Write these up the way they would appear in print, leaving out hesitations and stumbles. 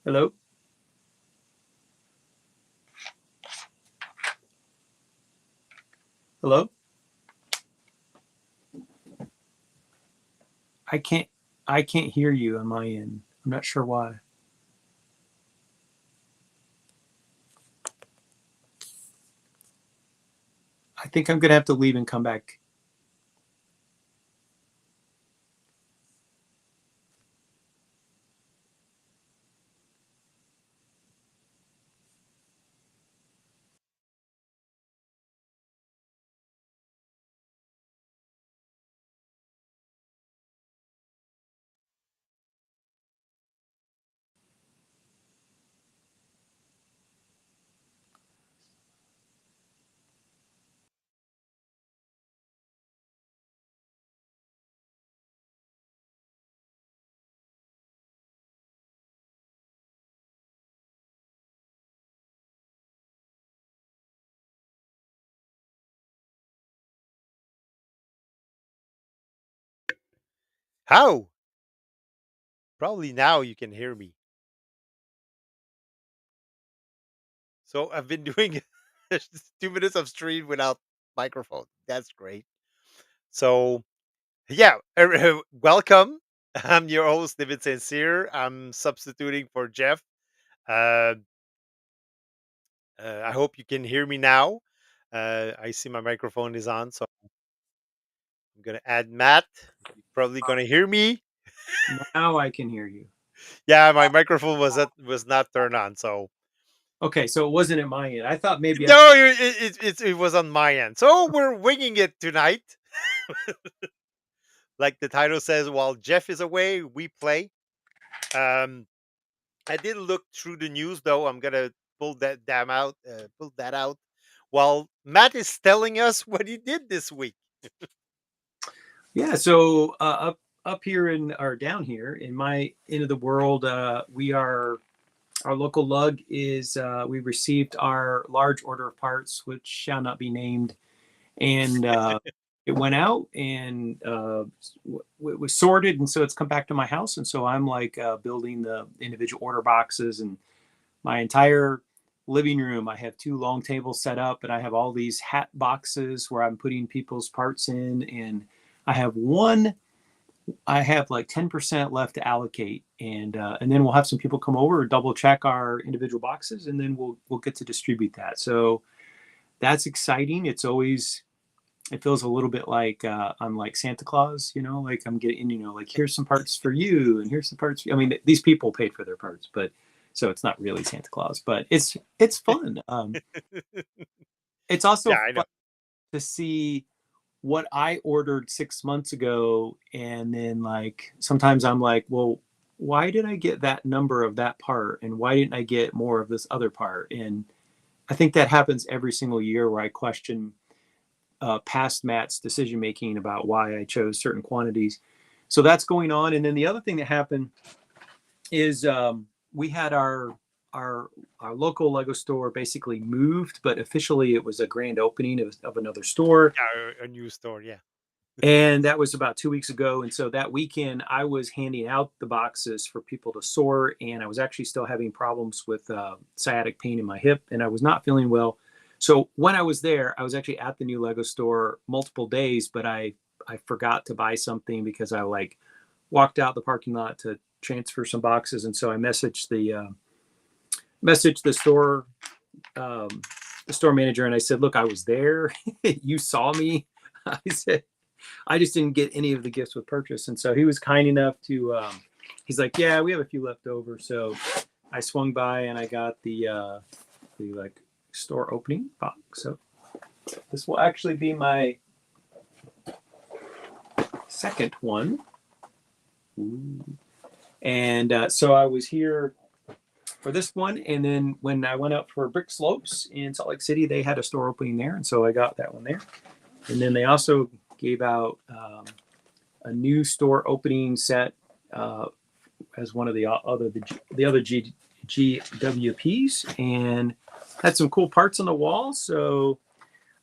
Hello? Hello? I can't I can't hear you on my end. I'm not sure why. I think I'm gonna have to leave and come back. How? Probably now you can hear me. So I've been doing 2 minutes of stream without microphone. That's great. So yeah, welcome. I'm your host, David Sincere. I'm substituting for Jeff. Uh, I hope you can hear me now. I see my microphone is on, so I'm gonna add Matt. You're probably gonna hear me. Now I can hear you. Yeah, my microphone was not turned on, so Okay, so it wasn't at my end. I thought maybe I no, it was on my end. So we're winging it tonight. Like the title says, while Jeff is away, we play. Um, I did look through the news, though. I'm gonna pull that out, while Matt is telling us what he did this week. Yeah, so up here in or down here in my end of the world, we are our local lug is we received our large order of parts, which shall not be named, and it went out and it was sorted, and so it's come back to my house, and so I'm like building the individual order boxes and my entire living room. I have two long tables set up, and I have all these hat boxes where I'm putting people's parts in, and I have one. I have like 10% left to allocate, and then we'll have some people come over, double check our individual boxes, and then we'll get to distribute that. So that's exciting. It feels a little bit like I'm like Santa Claus, like I'm getting, like here's some parts for you, and here's some parts. I mean, these people paid for their parts, but so it's not really Santa Claus, but it's fun. It's Yeah, also I fun know. to see what I ordered 6 months ago, and then like sometimes I'm like, well, why did I get that number of that part, and why didn't I get more of this other part? And I think that happens every single year where I question past Matt's decision making about why I chose certain quantities. So that's going on. And then the other thing that happened is we had our our local Lego store basically moved, but officially it was a grand opening of another store, Yeah, a new store. Yeah. and that was about 2 weeks ago. And so that weekend I was handing out the boxes for people to sort, and I was actually still having problems with sciatic pain in my hip, and I was not feeling well. So when I was there, I was actually at the new Lego store multiple days, but I forgot to buy something because I like walked out the parking lot to transfer some boxes, and so I messaged um, the store manager, and I said, "Look, I was there. You saw me." I said, I just didn't get any of the gifts with purchase. And so he was kind enough to, he's like, yeah, we have a few left over. So I swung by and I got the like store opening box. So this will actually be my second one. Ooh. And so I was here for this one. And then when I went up for Brick Slopes in Salt Lake City, they had a store opening there. And so I got that one there. And then they also gave out a new store opening set as one of the other GWPs, and had some cool parts on the wall. So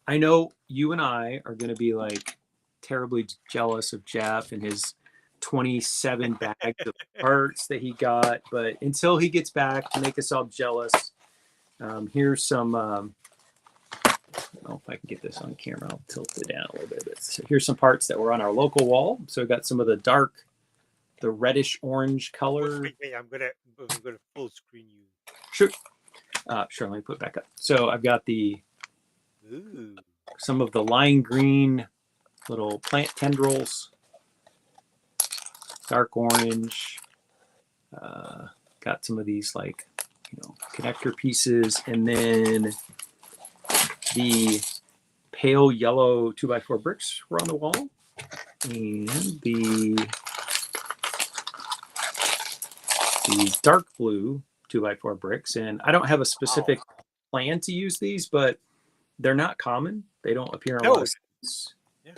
I know you and I are going to be like terribly jealous of Jeff and his 27 bags of parts that he got. But until he gets back to make us all jealous, here's some. I don't know if I can get this on camera. I'll tilt it down a little bit. So here's some parts that were on our local wall. So we got some of the reddish orange color. Wait, I'm gonna full screen you. Sure. Sure. Let me put it back up. So I've got Ooh. some of the lime green little plant tendrils, dark orange. Got some of these connector pieces, and then the pale yellow 2x4 bricks were on the wall, and the dark blue 2x4 bricks. And I don't have a specific plan to use these, but they're not common. They don't appear on a lot of sets. Yeah.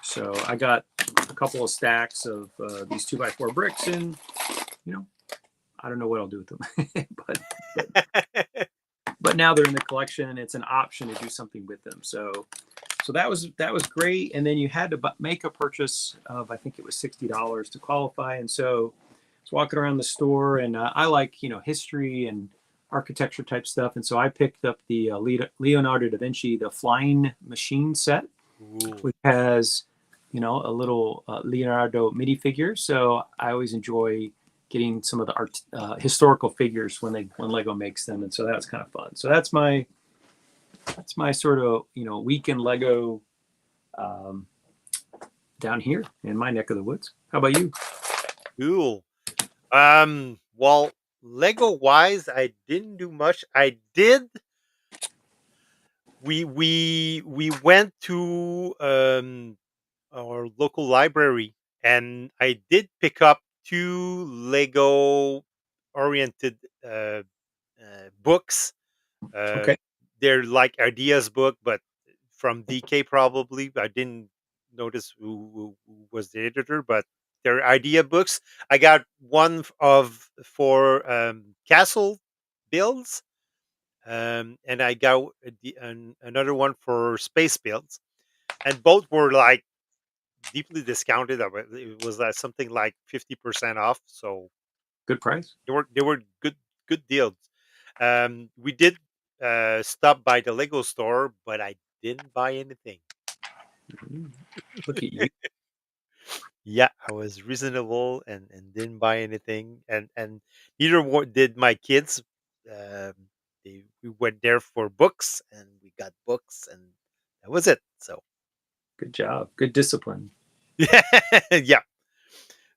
So I got a couple of stacks of these 2x4 bricks, and I don't know what I'll do with them, but now they're in the collection, and it's an option to do something with them. So that was great. And then you had to make a purchase of, I think it was $60 to qualify. And so I was walking around the store, and I like history and architecture type stuff, and so I picked up the Leonardo da Vinci, the Flying Machine set, which has a little Leonardo minifigure. So I always enjoy getting some of the art historical figures when Lego makes them, and so that was kind of fun. So that's my sort of weekend Lego down here in my neck of the woods. How about you? Cool. Well, Lego wise, I didn't do much. I did. We went to our local library, and I did pick up 2 Lego oriented books. Okay. They're like ideas book, but from DK probably. I didn't notice who was the editor, but they're idea books. I got one for castle builds, and I got another one for space builds, and both were like deeply discounted. It was something like 50% off, so Good price. they were good deals. We did stop by the Lego store, but I didn't buy anything. Look at you. Yeah, I was reasonable and didn't buy anything, and neither did my kids. Um, we went there for books, and we got books, and that was it. So Good job. Good discipline. yeah.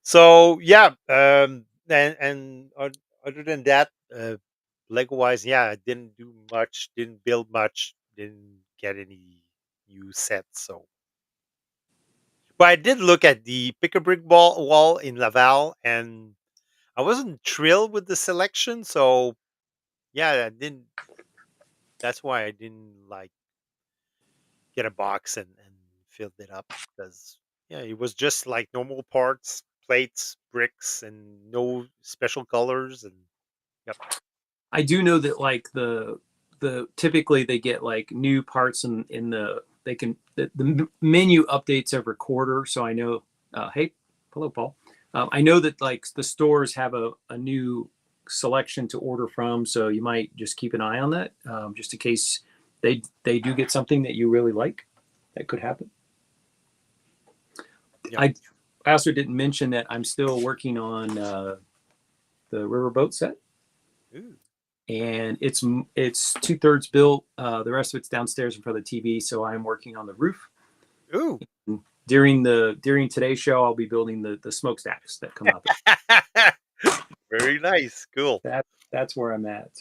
So yeah, other than that, Lego wise, yeah, I didn't do much, didn't build much, didn't get any new sets. So, but I did look at the pick a brick wall in Laval, and I wasn't thrilled with the selection. So yeah, I didn't. That's why I didn't like get a box and filled it up, because yeah, it was just like normal parts, plates, bricks, and no special colors. And yep. I do know that the typically they get like new parts in the menu updates every quarter. So I know. Hey, hello, Paul. I know that like the stores have a new selection to order from, so you might just keep an eye on that, just in case they do get something that you really like. That could happen. Yep. I also didn't mention that I'm still working on the riverboat set. Ooh. And it's 2/3 built. The rest of it's downstairs in front of the TV. So I'm working on the roof. Ooh. During today's show, I'll be building the smokestacks that come out. Very nice. Cool. That's where I'm at.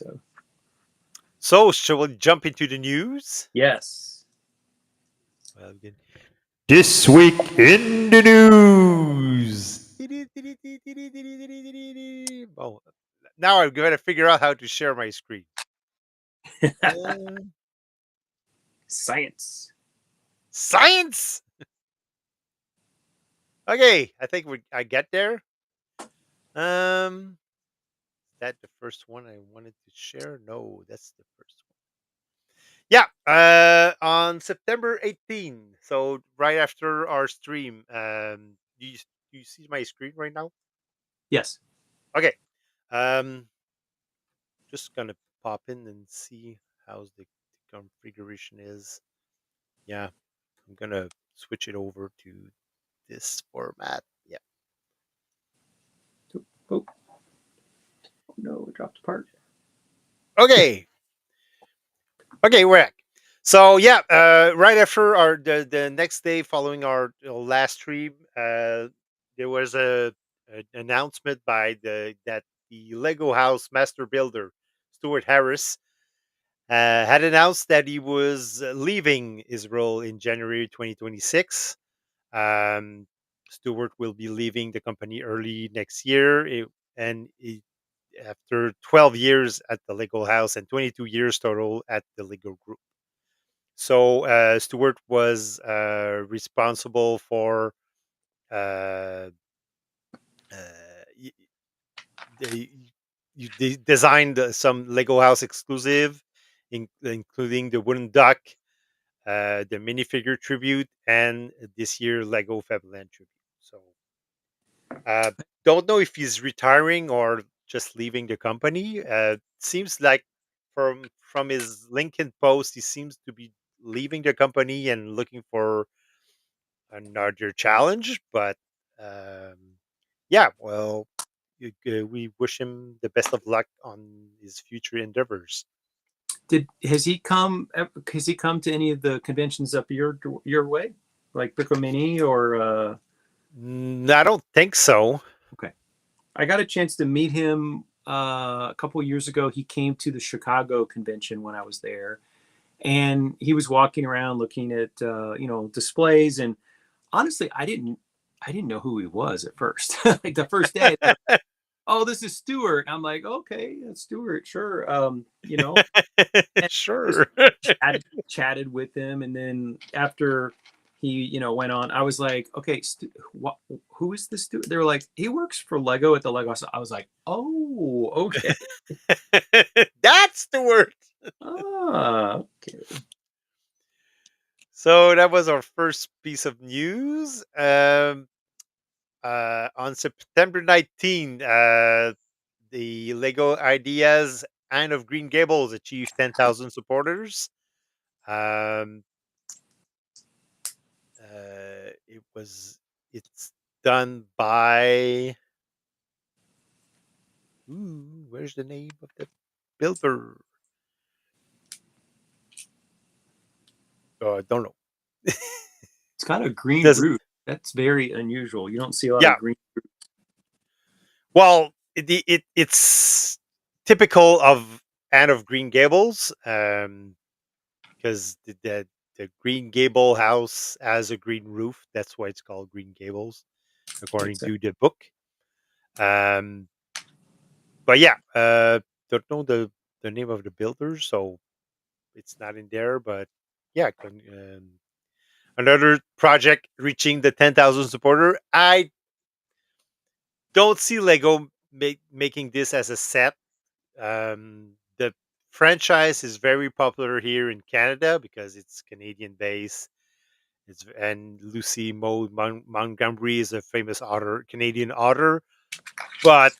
So, shall we jump into the news? Yes. Well, this week in the news. Oh, now I'm going to figure out how to share my screen. Science. Science. Okay, I think I get there. That the first one I wanted to share? No, that's the first one. Yeah, on September 18th, so right after our stream, Do you see my screen right now? Yes. Okay. Um, just gonna pop in and see how's the configuration is. Yeah, I'm gonna switch it over to this format. Yeah. Oh, no, it dropped apart. Okay. Okay, we're back. So yeah, right after the next day following our last stream, there was a an announcement by the Lego House master builder Stuart Harris had announced that he was leaving his role in January 2026. Um, Stewart will be leaving the company early next year, after 12 years at the Lego House and 22 years total at the Lego Group. So Stewart was responsible for uh, uh, they they designed some Lego House exclusive, including the wooden duck, the minifigure tribute, and this year Lego Fableland tribute. So uh, don't know if he's retiring or just leaving the company. Seems like from his LinkedIn post, he seems to be leaving the company and looking for another challenge. But um, yeah, well, we wish him the best of luck on his future endeavors. Has he come to any of the conventions up your way, like Pickle Mini or I don't think so. okay. I got a chance to meet him a couple years ago. He came to the Chicago convention when I was there, and he was walking around looking at displays. And honestly, I didn't know who he was at first. Like the first day, they're, oh, this is Stuart. I'm like, okay, that's Stuart, sure. And just Sure. chatted with him, and then after he went on, I was like, okay, who is this dude? They were like, he works for Lego at the Lego House. I was like, oh, okay. That's the word. Okay. So that was our first piece of news. On September 19th, the Lego Ideas Anne of Green Gables achieved 10,000 supporters. Um, it's done by. Ooh, where's the name of the builder? Oh, I don't know. It's got a green Does roof. That's very unusual. You don't see a lot Yeah. of green. Well, it's typical of Anne of Green Gables, because the Green Gable house has a green roof. That's why it's called Green Gables, according Makes sense. to the book. Um, but yeah, don't know the name of the builder, so it's not in there. But yeah, another project reaching the 10,000 supporter. I don't see Lego making this as a set. The franchise is very popular here in Canada because it's Canadian based. And Lucy Montgomery is a famous author, Canadian author. But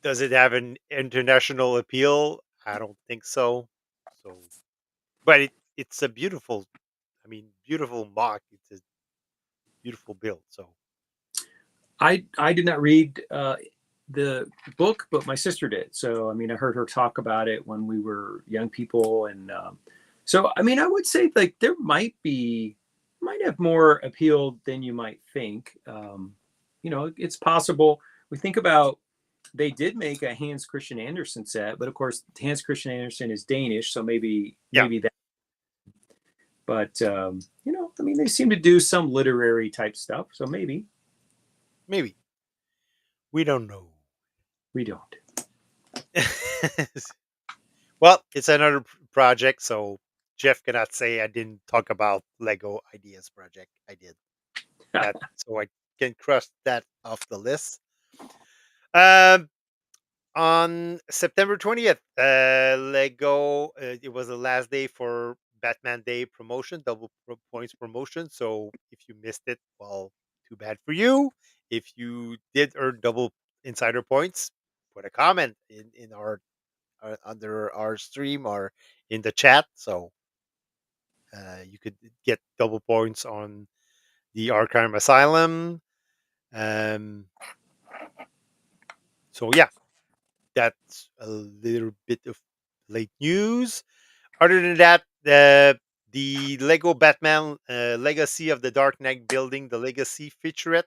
does it have an international appeal? I don't think so. So, but it's a beautiful, beautiful mock. It's a beautiful build. So I did not read the book, but my sister did. So I mean, I heard her talk about it when we were young people, and so I mean, I would say like there might have more appeal than you might think. It's possible. We think about they did make a Hans Christian Andersen set, but of course Hans Christian Andersen is Danish, so yeah, maybe that. But I mean, they seem to do some literary type stuff, so maybe maybe we don't know. we don't. Well, it's another project, so Jeff cannot say I didn't talk about Lego Ideas project. I did that, so I can cross that off the list. Um, on September 20th, Lego. It was the last day for Batman Day promotion, double points promotion. So if you missed it, well, too bad for you. If you did earn double insider points, put a comment in our under our stream or in the chat. So you could get double points on the Arkham Asylum. Um, so yeah, that's a little bit of late news. Other than that, the Lego Batman Legacy of the Dark Knight building, the Legacy featurette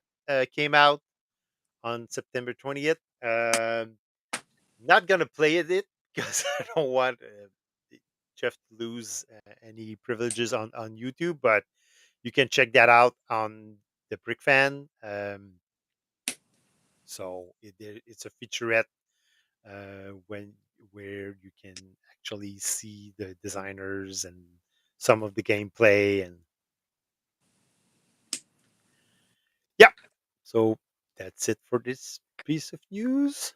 came out on September 20th. Not gonna play it because I don't want Jeff to lose any privileges on YouTube, but you can check that out on the Brick Fan. So it's a featurette when where you can actually see the designers and some of the gameplay and yeah. So that's it for this piece of news.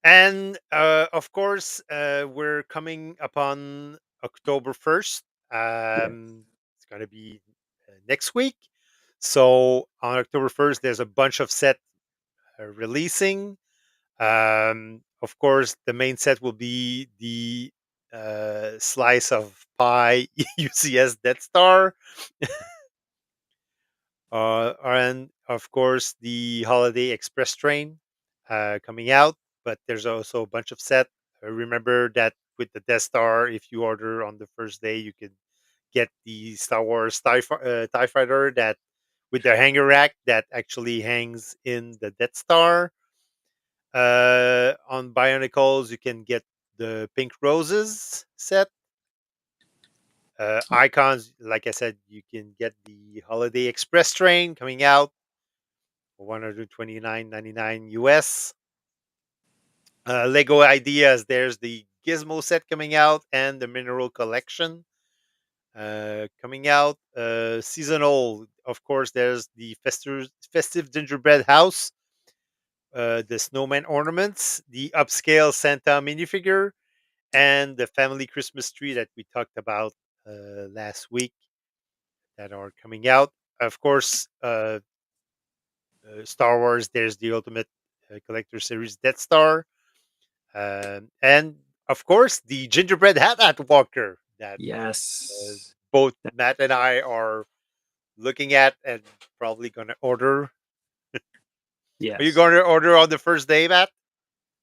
And of course, we're coming upon October 1st. Yeah. It's going to be next week. So on October 1st, there's a bunch of set releasing. Of course, the main set will be the slice of pie UCS Death Star. And of course, the Holiday Express train coming out. But there's also a bunch of set. Remember that with the Death Star, if you order on the first day, you could get the Star Wars TIE Fighter that with the hanger rack that actually hangs in the Death Star. On Bionicles, you can get the Pink Roses set. Icons, like I said, you can get the Holiday Express train coming out for $129.99 US. Lego Ideas, there's the Gizmo set coming out and the Mineral Collection coming out. Seasonal, of course, there's the festive gingerbread house, the snowman ornaments, the upscale Santa minifigure, and the family Christmas tree that we talked about last week that are coming out. Of course, Star Wars, there's the Ultimate Collector Series Death Star. And of course, the Gingerbread Hat Walker that Yes. both Matt and I are looking at and probably going to order. Are you Yes. going to order on the first day, Matt?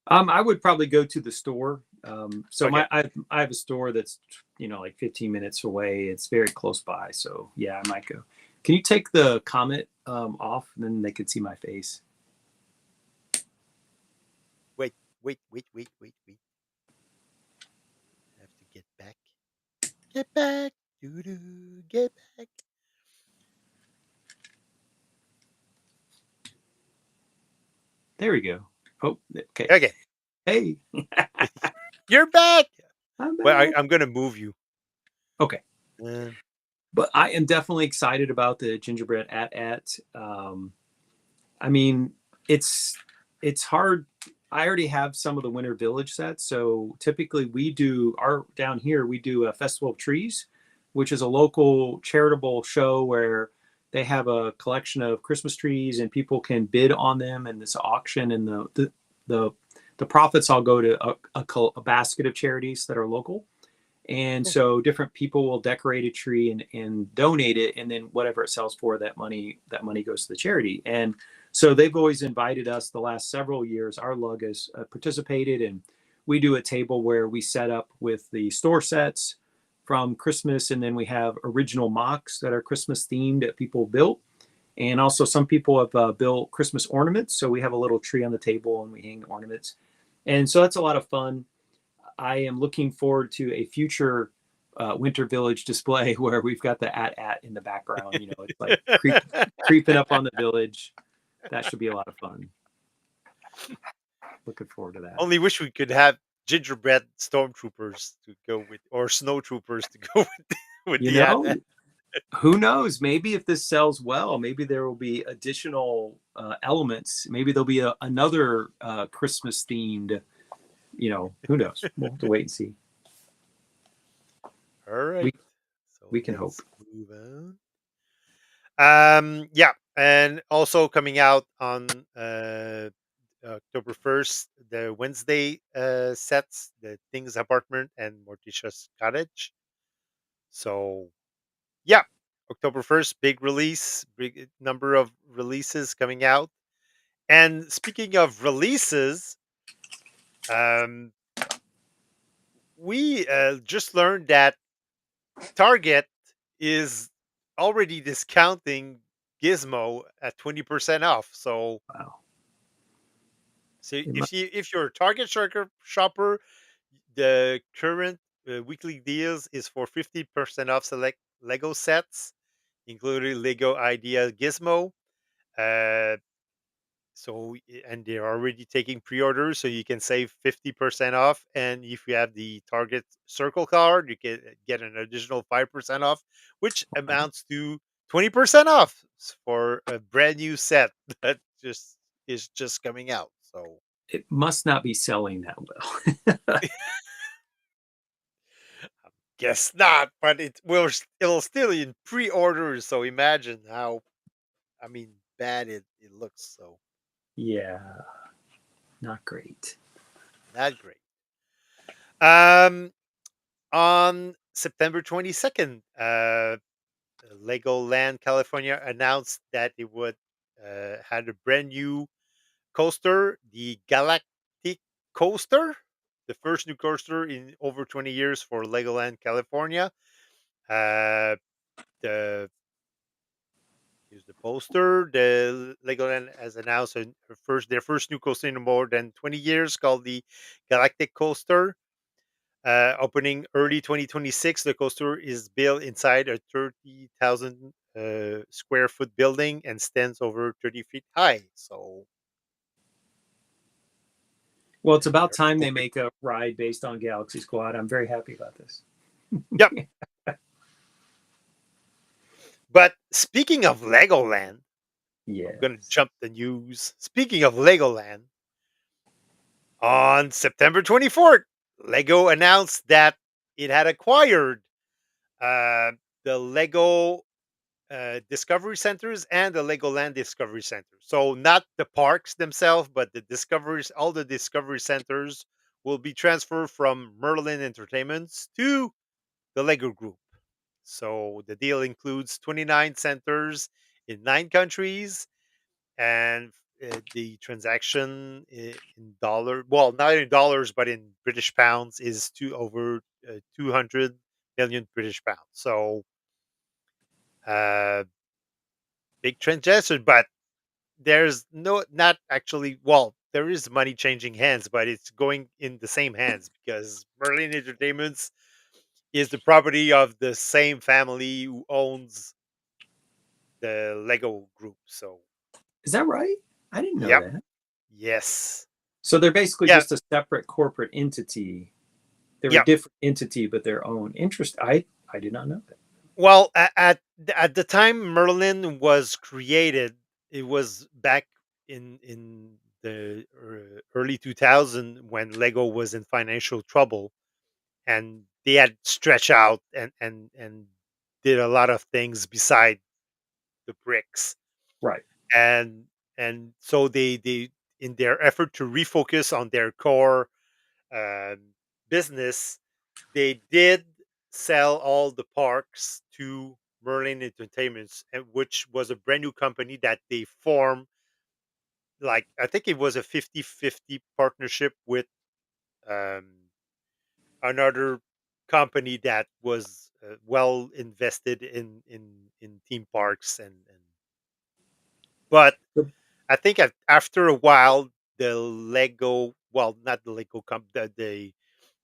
I would probably go to the store. So Okay. I have a store that's like 15 minutes away. It's very close by. So yeah, I might go. Can you take the comment off, and then they could see my face? Wait. I have to get back. Get back. Doo-doo. Get back. There we go. Oh, okay. Okay. Hey, You're back. I'm Well, back. I'm going to move you. Okay. Uh, But I am definitely excited about the gingerbread at. I mean, it's hard. I already have some of the Winter Village sets, so typically we do our down here we do a Festival of Trees, which is a local charitable show where they have a collection of Christmas trees and people can bid on them in this auction, and the the profits all go to a basket of charities that are local. And so different people will decorate a tree and donate it, and then whatever it sells for, that money goes to the charity. And so they've always invited us the last several years. Our lug has participated, and we do a table where we set up with the store sets from Christmas, and then we have original mocks that are Christmas themed that people built. And also, some people have built Christmas ornaments. So we have a little tree on the table and we hang ornaments. And so that's a lot of fun. I am looking forward to a future Winter Village display where we've got the at in the background. It's like creeping up on the village. That should be a lot of fun. Looking forward to that. Only wish we could have gingerbread stormtroopers to go with, or snow troopers to go with You the ad. know, who knows? Maybe if this sells well, maybe there will be additional elements. Maybe there'll be another Christmas themed. Who knows? We'll have to wait and see. All right. We So we can hope. let's move on. Yeah, and also coming out on October 1st, the Wednesday sets, the Things Apartment and Morticia's Cottage. So yeah, October 1st, big release, big number of releases coming out. And speaking of releases, um, we just learned that Target is already discounting Gizmo at 20% off. So Wow. So It mu- if you're a Target shopper, the current weekly deals is for 50% off select Lego sets, including Lego Idea Gizmo. Uh, and they're already taking pre-orders, so you can save 50% off. And if you have the Target Circle card, you can get an additional 5% off, which wow. amounts to 20% off for a brand new set that just is just coming out. So It must not be selling that well. guess not, but it'll still in pre-orders. So imagine how bad it looks. So Yeah, not great. not great. Um, on September 22nd, Legoland California announced that it would had a brand new coaster, the Galactic Coaster, the first new coaster in over 20 years for Legoland California. Uh, the Here's the poster. The Legoland has announced their first new coaster in more than 20 years, called the Galactic Coaster. Opening early 2026, the coaster is built inside a 30,000 square foot building and stands over 30 feet high. So, Well, it's about they're time they hoping. make a ride based on Galaxy Squad. I'm very happy about this. Yep. But speaking of Legoland, I'm going to Yes. jump the news. Speaking of Legoland, on September 24th, Lego announced that it had acquired uh, the Lego Discovery Centers and the Legoland Discovery Center. So not the parks themselves, but the discoveries. All the Discovery Centers will be transferred from Merlin Entertainments to the Lego Group. So the deal includes 29 centers in 9 countries, and the transaction in well, not in dollars, but in British pounds, is to over 200 million British pounds. So uh, big transaction, but there's not actually. Well, there is money changing hands, but it's going in the same hands because Merlin Entertainments is the property of the same family who owns the Lego Group. So, Is that right? I didn't know yep, that. yes, So they're basically yeah, just a separate corporate entity. They're a yeah. different entity, but their own interest. I did not know that. Well, at the time Merlin was created, it was back in the early 2000 when Lego was in financial trouble, and they had stretched out and did a lot of things beside the bricks, Right. and so they in their effort to refocus on their core um, business, they did sell all the parks to Merlin Entertainments, which was a brand new company that they formed. Like, I think it was a 50-50 partnership with um, another company that was well invested in theme parks, and but I think after a while, the Lego, well, not the Lego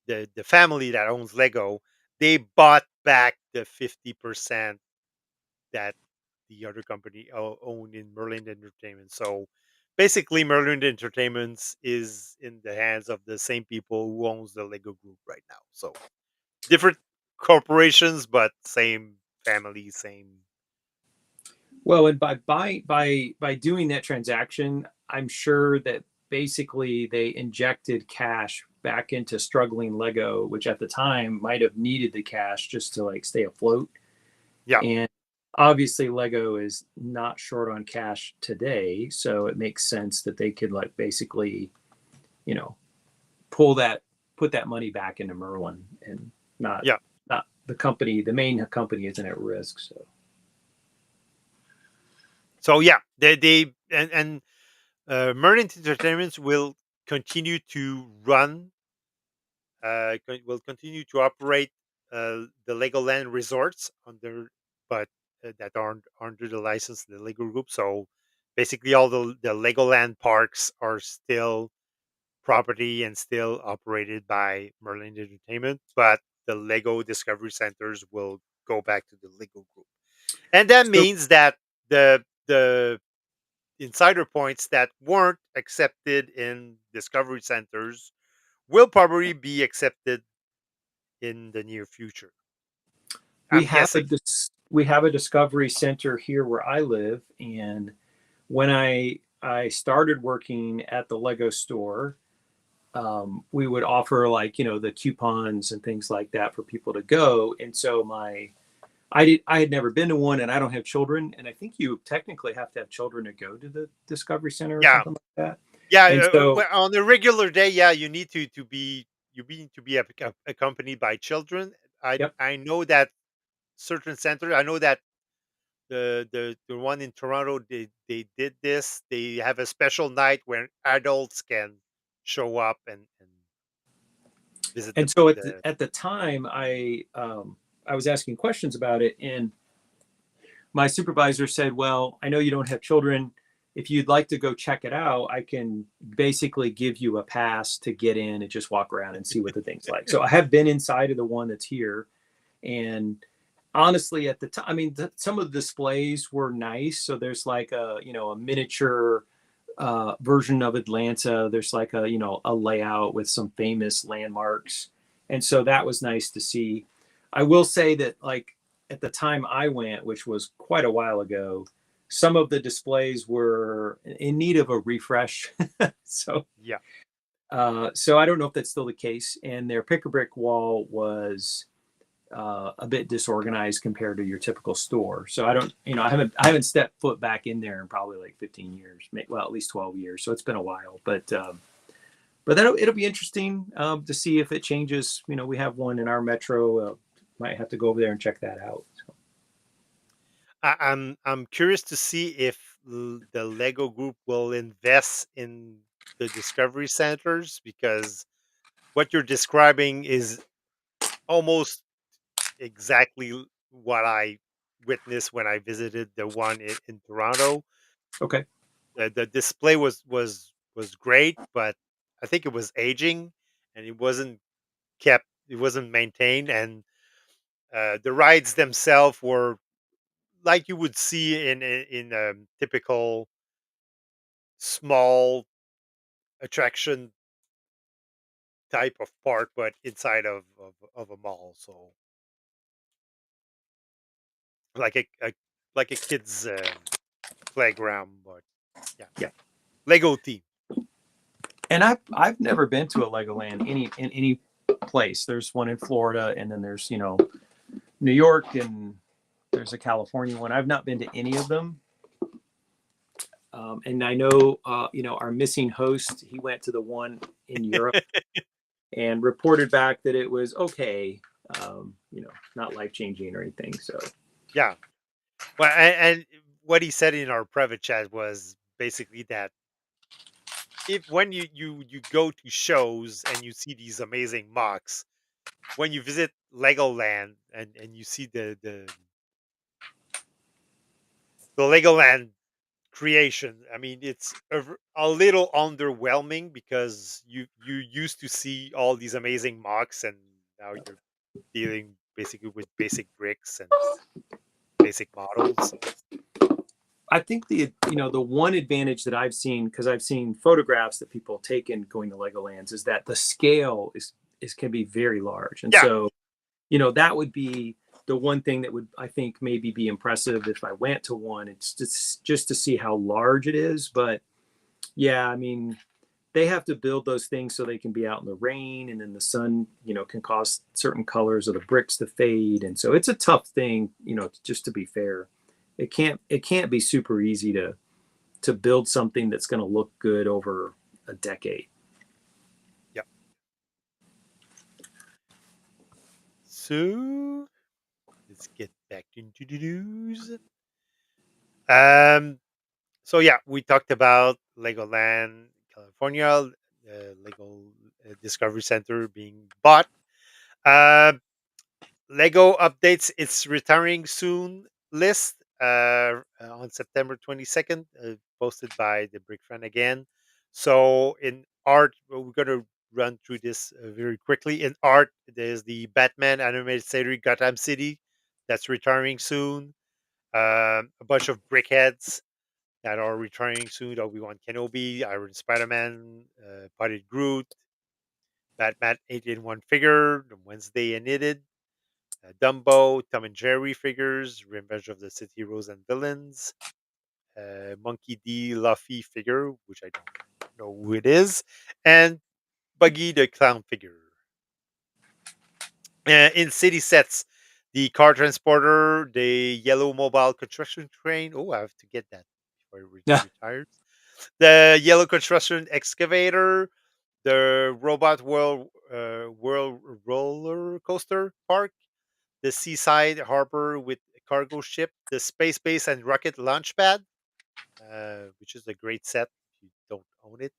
the family that owns Lego, they bought back the 50% that the other company owned in Merlin Entertainment. So basically, Merlin Entertainments is in the hands of the same people who owns the Lego Group right now. So different corporations, but same family, same. Well, and by doing that transaction, I'm sure that basically they injected cash back into struggling Lego, which at the time might have needed the cash just to like stay afloat. Yeah, And obviously Lego is not short on cash today, so it makes sense that they could like basically, you know, pull that put that money back into Merlin and not Yeah. not the company, the main company isn't at risk. So So yeah, they and Merlin Entertainment will continue to run, will continue to operate the Legoland resorts under, but that aren't under the license of the Lego Group. So basically, all the Legoland parks are still property and still operated by Merlin Entertainment, but the Lego Discovery Centers will go back to the Lego Group, and that so means that the insider points that weren't accepted in Discovery Centers will probably be accepted in the near future. we I'm have guessing. we have a discovery center here where I live, and when I started working at the Lego store, we would offer like the coupons and things like that for people to go. And so I had never been to one, and I don't have children, and I think you technically have to have children to go to the Discovery Center or Yeah, something like that. yeah. And so Well, on a regular day, yeah, you need to be you need to be accompanied by children. yep. I know that certain centers. I know that the one in Toronto, they did this. They have a special night where adults can show up and visit And so the at the time I was asking questions about it, and my supervisor said, "Well, I know you don't have children. If you'd like to go check it out, I can basically give you a pass to get in and just walk around and see what the thing's like." So I have been inside of the one that's here, and honestly, at the time, I mean, some of the displays were nice. So there's like a miniature version of Atlanta. There's like a layout with some famous landmarks, and so that was nice to see. I will say that like at the time I went, which was quite a while ago, some of the displays were in need of a refresh. so yeah. so I don't know if that's still the case. And their pick a brick wall was a bit disorganized compared to your typical store. So I don't, I haven't stepped foot back in there in probably like 15 years, well, at least 12 years. So it's been a while, but it'll be interesting to see if it changes. We have one in our metro. Might have to go over there and check that out. So. I'm curious to see if the Lego Group will invest in the Discovery Centers, because what you're describing is almost exactly what I witnessed when I visited the one in Toronto. Okay. The display was great, but I think it was aging and it wasn't kept, it wasn't maintained, and the rides themselves were like you would see in a typical small attraction type of park, but inside of a mall. So like a like a kid's playground, but yeah, Yeah. Lego theme. And I've never been to a Legoland in any place. There's one in Florida, and then there's New York, and there's a California one. I've not been to any of them. And I know, our missing host, he went to the one in Europe and reported back that it was okay, not life changing or anything. So, Yeah. Well, and what he said in our private chat was basically that if when you go to shows and you see these amazing mocks, when you visit Legoland and you see the Legoland creation, I mean, it's a little underwhelming because you used to see all these amazing mocks, and now you're dealing basically with basic bricks and basic models. I think the one advantage that I've seen, because I've seen photographs that people have taken going to Legolands, is that the scale is can be very large, and Yeah, so that would be the one thing that would, I think, maybe be impressive if I went to one. It's just to see how large it is. But yeah, I mean, they have to build those things so they can be out in the rain, and then the sun, can cause certain colors of the bricks to fade. And so it's a tough thing, just to be fair. it can't be super easy to build something that's going to look good over a decade. Yeah. So let's get back into the news. Um. So yeah, we talked about Legoland, California, Lego Discovery Center being bought. Uh, Lego updates its retiring soon list on September 22nd, posted by the Brick Fan again. So in art, we're going to run through this very quickly. In art, there's the Batman animated series Gotham City that's retiring soon. A bunch of brickheads that are retiring soon. Obi-Wan Kenobi, Iron Spider-Man, Potted Groot, Batman 8-in-1 figure, the Wednesday and Knitted, Dumbo, Tom and Jerry figures, Revenge of the City Heroes and Villains, Monkey D. Luffy figure, which I don't know who it is, and Buggy the Clown figure. In city sets, the car transporter, the yellow mobile construction train. Oh, I have to get that before it Yeah. retires. The yellow construction excavator, the robot world roller coaster park, the seaside harbor with a cargo ship, the space base and rocket launch pad, which is a great set if you don't own it.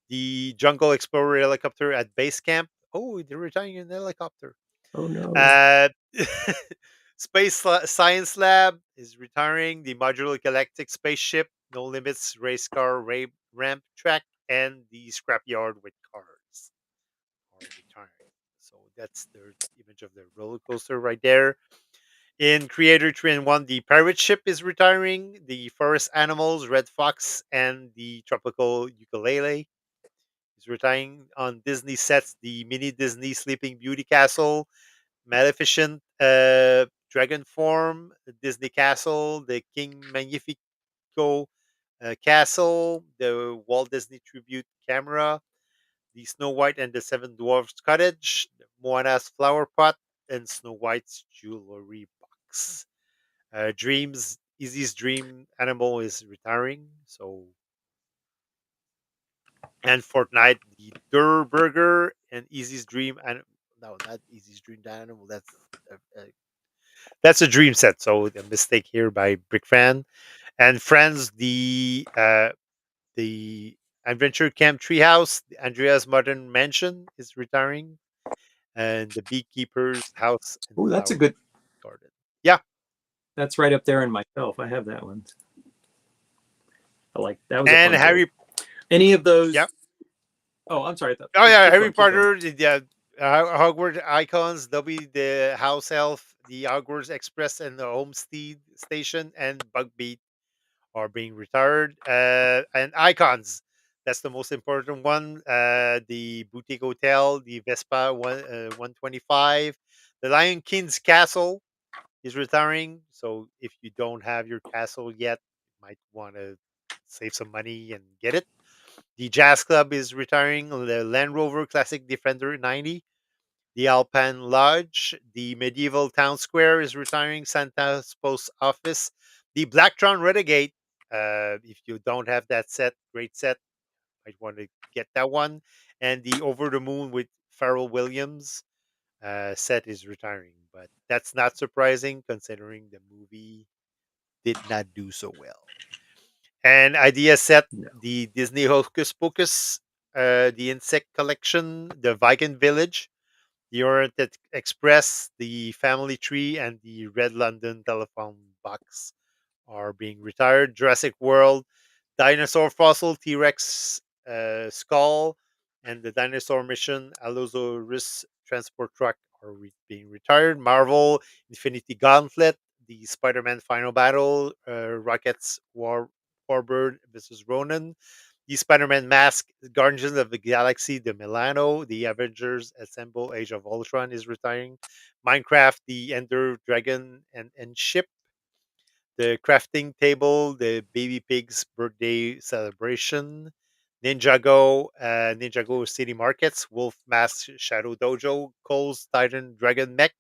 The jungle explorer helicopter at base camp. Oh, they're retiring an helicopter. Oh no. Uh, Science Lab is retiring. The modular galactic spaceship, No Limits race car ramp track, and the scrapyard with cars are retiring. So that's the image of the roller coaster right there. In Creator 3 and 1, the pirate ship is retiring. The forest animals, Red Fox, and the tropical ukulele is retiring. On Disney sets, the mini Disney Sleeping Beauty Castle, Maleficent Dragon Form, the Disney Castle, the King Magnifico Castle, the Walt Disney Tribute Camera, the Snow White and the Seven Dwarfs Cottage, Moana's Flower Pot, and Snow White's Jewelry Box. Dreams, Easy's Dream Animal is retiring. So, and Fortnite, the Durr Burger, and Easy's Dream. And no, not Easy's Dream Animal. That's a dream set. So a mistake here by Brick Fan and Friends. The Adventure Camp Treehouse, the Andrea's Modern Mansion is retiring, and the Beekeeper's House and Oh, that's a Flower good. Garden. Yeah, That's right up there in my shelf. I have that one. I like that was a and fun build. Harry. Any of Yeah. those? Oh, I'm sorry. Oh yeah, Keep Harry going. Keep going. Potter. Hogwarts icons. They'll be the House Elf, the Hogwarts Express, and the Homestead Station, and Bugbeat are being retired. And icons. That's the most important one. The Boutique Hotel, the Vespa 125, the Lion King's Castle is retiring. So if you don't have your castle yet, you might want to save some money and get it. The Jazz Club is retiring. The Land Rover Classic Defender 90. The Alpine Lodge. The Medieval Town Square is retiring. Santa's Post Office. The Blacktron Renegade. If you don't have that set, great set. Might want to get that one. And the Over the Moon with Pharrell Williams set is retiring. But that's not surprising considering the movie did not do so well. And Idea set, No. the Disney Hocus Pocus, the Insect Collection, the Viking Village, the Orient Express, the Family Tree, and the Red London Telephone Box are being retired. Jurassic World, Dinosaur Fossil, T Rex Skull, and the Dinosaur Mission, Allosaurus Transport Truck are being retired. Marvel, Infinity Gauntlet, the Spider Man Final Battle, Rockets Warbird versus Ronan, the Spider Man Mask, Guardians of the Galaxy, the Milano, the Avengers Assemble Age of Ultron is retiring. Minecraft, the Ender Dragon and Ship, the crafting table, the baby pig's birthday celebration, Ninjago City Markets, Wolf Mask Shadow Dojo, Cole's Titan Dragon Mech,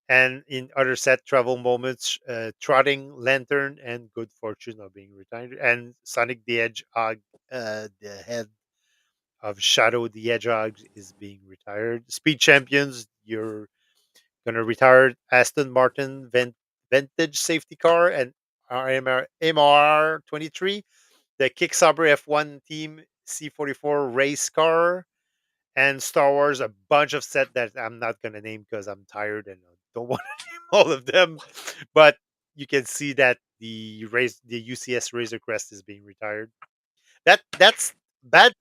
And in other set travel moments, Trotting Lantern and Good Fortune are being retired. And Sonic the Hedgehog, the head of Shadow the Hedgehog, is being retired. Speed Champions, you're gonna retire Aston Martin vintage safety car and MR 23, the Kick Sauber F1 Team C44 race car, and Star Wars, a bunch of set that I'm not gonna name because I'm tired and I don't want to name all of them. But you can see that the UCS Razor Crest is being retired. That's bad,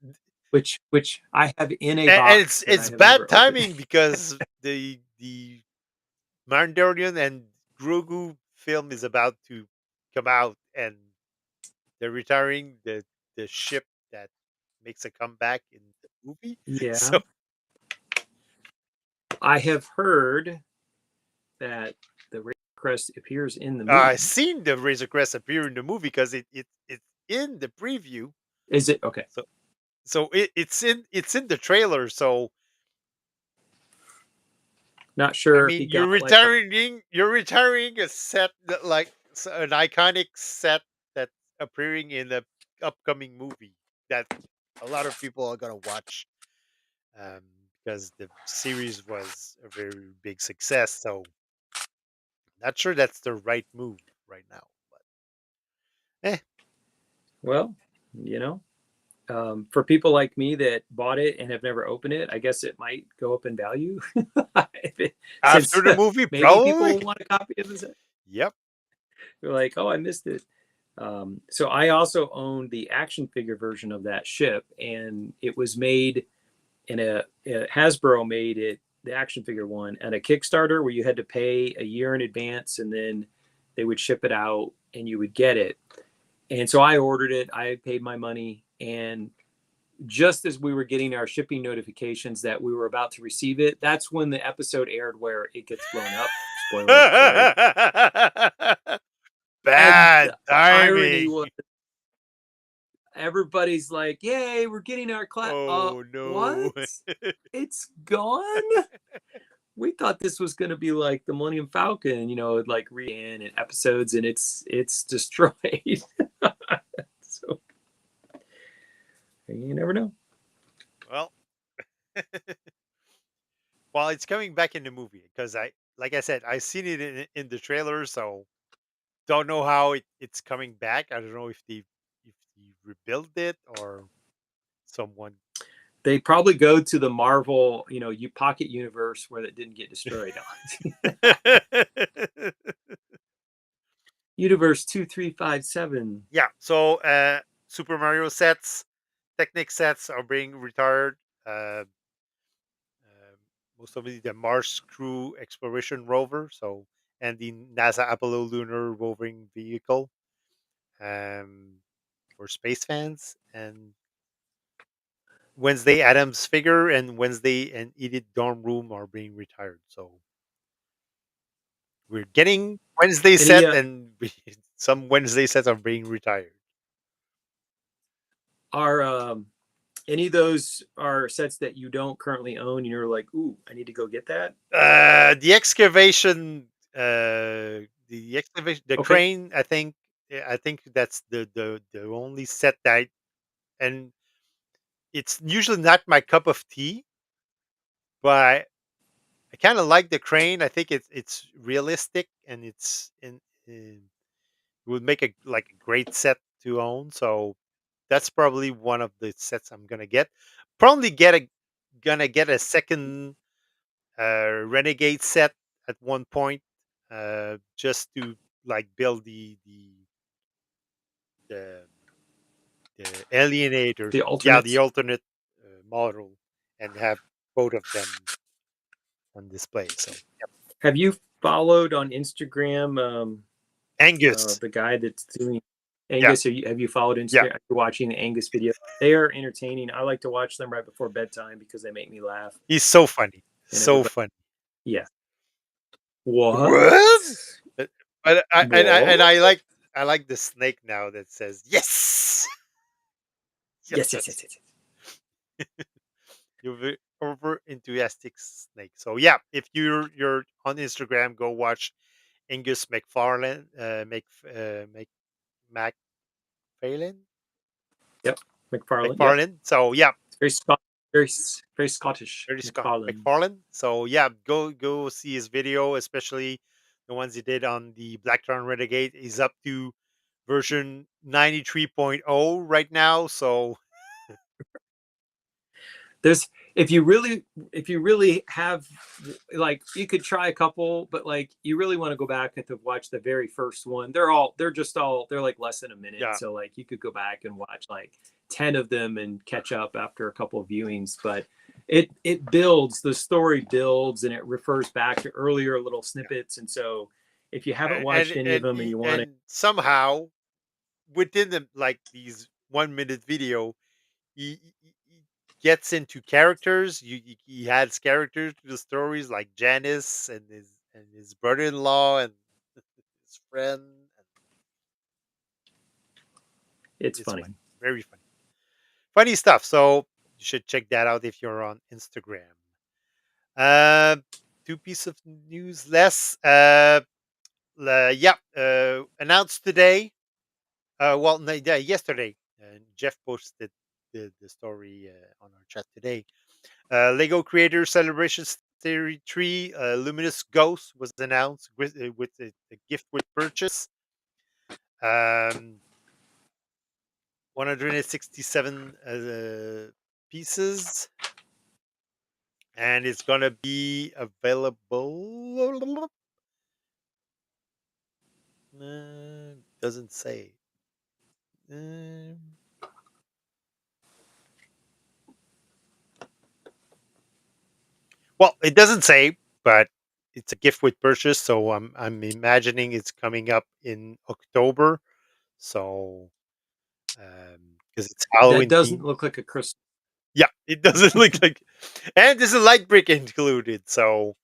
which I have in a and box that I it's have never bad opened. timing because the Mandalorian and Grogu film is about to come out, and they're retiring the ship that makes a comeback in the movie. Yeah, So I have heard that the Razor Crest appears in the I movie. seen the Razor Crest appear in the movie because it's in the preview. Is it okay? So it's in the trailer. So Not I sure if he mean, got like a, you're retiring a set that like an iconic set that's appearing in the upcoming movie that a lot of people are gonna watch, um, because the series was a very big success. So not sure that's the right move right now, but eh. well, you know, for people like me that bought it and have never opened it, I guess it might go up in value. After Since the movie, maybe probably. people want a copy of this. Yep. They're like, oh, I missed it. So I also owned the action figure version of that ship, and it was made in a Hasbro made it, the action figure one, at a Kickstarter where you had to pay a year in advance, and then they would ship it out and you would get it. And so I ordered it. I paid my money, and just as we were getting our shipping notifications that we were about to receive it, that's when the episode aired where it gets blown up. Spoiler, sorry. And Bad the irony timing. was everybody's like, "Yay, we're getting our class." Oh What? no. It's gone? We thought this was going to be like the Millennium Falcon, like re in and episodes, and it's destroyed. So you never know. Well, well, it's coming back in the movie because like I said, I seen it in the trailer, so don't know how it's coming back. I don't know if they rebuilt it or someone. They probably go to the Marvel, you pocket universe where that didn't get destroyed. Universe 2357. Yeah. So Super Mario sets, Technic sets are being retired. Uh, uh, Most of it the Mars Crew Exploration Rover, so and the NASA Apollo Lunar Roving Vehicle, um, for space fans, and Wednesday Adams figure and Wednesday and Edith Dorm Room are being retired. So we're getting Wednesday Any set, and some Wednesday sets are being retired. are any of those are sets that you don't currently own and you're like, ooh, I need to go get that? The excavation, the Okay. crane. I think that's the only set that, and it's usually not my cup of tea, but I kind of like the crane. I think it's realistic and it would make a like a great set to own. So that's probably one of the sets I'm gonna get. Probably gonna get a second renegade set at one point, just to like build the the alienator, The yeah, the alternates. alternate model, and have both of them on display. So yep. Have you followed on Instagram Angus, the guy that's doing yeah, Angus? Have you followed yeah, Instagram? Are you watching the Angus video? They are entertaining. I like to watch them right before bedtime because they make me laugh. he's so funny, And so everybody, funny. yeah. What? What? But What? I like the snake now that says yes, yes, Yes, yes, yes. yes, yes, yes. You're over enthusiastic snake. So yeah, if you're on Instagram, go watch Angus McFarlane, McFarlane, Yep, McFarland. Yep, McFarlane. So yeah, it's very Scott, very Scottish. very Scott McFarland. McFarlane. So yeah, go see his video, especially the ones he did on the Blackthorn Renegade. He's up to version 93.0 right now. So There's if you really have, like, you could try a couple, but like you really want to go back and to watch the very first one. They're like less than a minute, yeah, so like you could go back and watch like 10 of them and catch up after a couple of viewings. But it builds, the story builds, and it refers back to earlier little yeah. snippets. And so if you haven't And watched any of and them and he, you want to, and somehow within the like these 1 minute video, he gets into characters. He adds characters to the stories like Janice and his brother-in-law and his friend. And it's it's funny. funny, very funny, funny stuff. So you should check that out if you're on Instagram. Uh, two pieces of news less. Yeah, announced today. Well, no, yeah, yesterday. Jeff posted the story on our chat today. Lego Creator Celebrations Theory 3 Luminous Ghost was announced with a gift with purchase. 167 pieces, and it's gonna be available. Doesn't say. Uh, well, it doesn't say, but it's a gift with purchase, so I'm imagining it's coming up in October. So because it's That Halloween doesn't theme. look like a Christmas. Yeah, it doesn't look like, and there's a light brick included, so